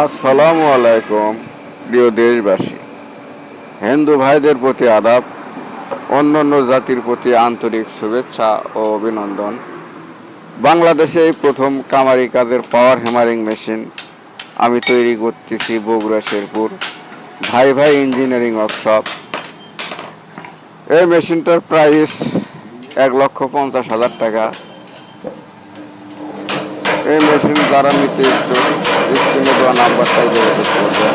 আসসালামু আলাইকুম প্রিয় দেশবাসী, হিন্দু ভাইদের প্রতি আদাব, অন্যান্য জাতির প্রতি আন্তরিক শুভেচ্ছা ও অভিনন্দন। বাংলাদেশে এই প্রথম কামারি কাজের পাওয়ার হ্যামারিং মেশিন আমি তৈরি করতেছি বগুড়া শেরপুর ভাই ভাই ইঞ্জিনিয়ারিং ওয়ার্কশপ। এই মেশিনটার প্রাইস 1,50,000 টাকা। এই মেশিন যারা নিতে ইচ্ছুক স্ক্রিনে দেওয়া নাম্বারটাই যোগাযোগ করবে।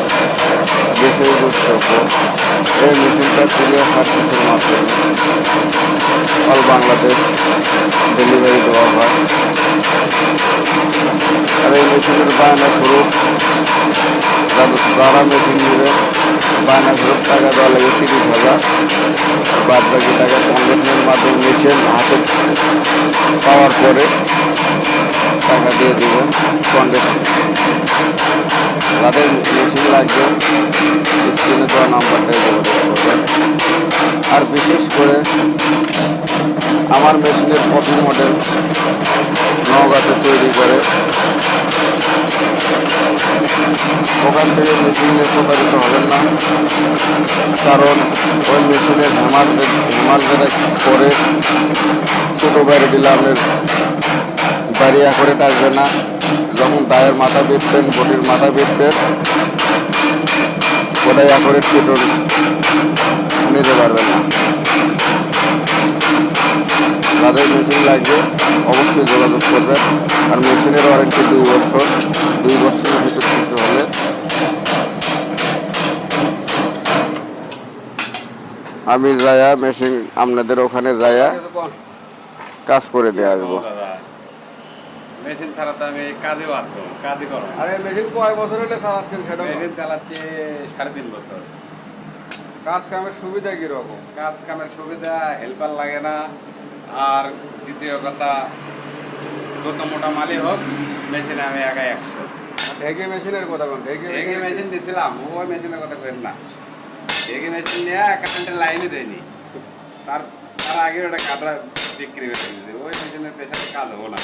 বিষয়বস্তু, এই মেশিনটা কুরিয়ার সার্ভিসের মাধ্যমে অল বাংলাদেশ ডেলিভারি দেওয়া হয়। আর এই মেশিনের বায়না স্বরূপ যারা মেশিন নেবে বায়না স্বরূপ টাকা দেওয়া লাগে 30,000। বাদ বাকি টাকা কন্ডিশনের মাধ্যমে মেশিন হাতে পাওয়ার পরে টাকা দিয়ে দেবেন কন্ডিশন। যাদের মেশিন লাগবে স্ক্রিনে দেওয়া নাম্বারটাই যোগাযোগ করবেন। আর বিশেষ করে আমার মেশিনের প্রথম মডেল নওগাঁতে তৈরি করে, ওখান থেকে মেশিন নিয়ে প্রতারিত হবেন না। কারণ ওই মেশিনের হেমার যেটা করে ছোটো বাইরে দিলে আপনার বাড়িয়া করে টাকবে না। যখন দায়ের মাথা বেঁধবেন, বটির মাথা বেঁধবেন, ওটাই অ্যাকোরেট কেটে নিতে পারবেন না। যাদের মেশিন লাগবে অবশ্যই যোগাযোগ করবেন। আর মেশিনের ওয়ারেন্টি 2 বছর। 2 বছরের ভিতর কিছু হলে আমি যায়া মেশিন আপনাদের ওখানে যায়া কাজ করে দিয়ে আসবো। মেশিন ছাড়া তো আমি কাজে পারতাম, কাজই করো। আরে মেশিন কয় বছর হলে চালাচ্ছেন সেটা? মেশিন চালাচ্ছি 3.5 বছর। কাজ কামের সুবিধা কিরকম? কাজ কামের সুবিধা, হেল্পার লাগে না। আর দ্বিতীয় কথা, যত মোটা মালই হোক মেশিনে আমি একাই 100। ঢেকে মেশিনের কথা বল। ঢেকে মেশিন দিয়েছিলাম, ওই মেশিনের কথা কেন না। ঢেকে মেশিন নিয়ে কারেন্টের লাইনই দেয়নি। তার আগে ওটা কাটরা বিক্রি করে দিয়েছে। ওই মেশিনের পেছনে কাজ হবো না।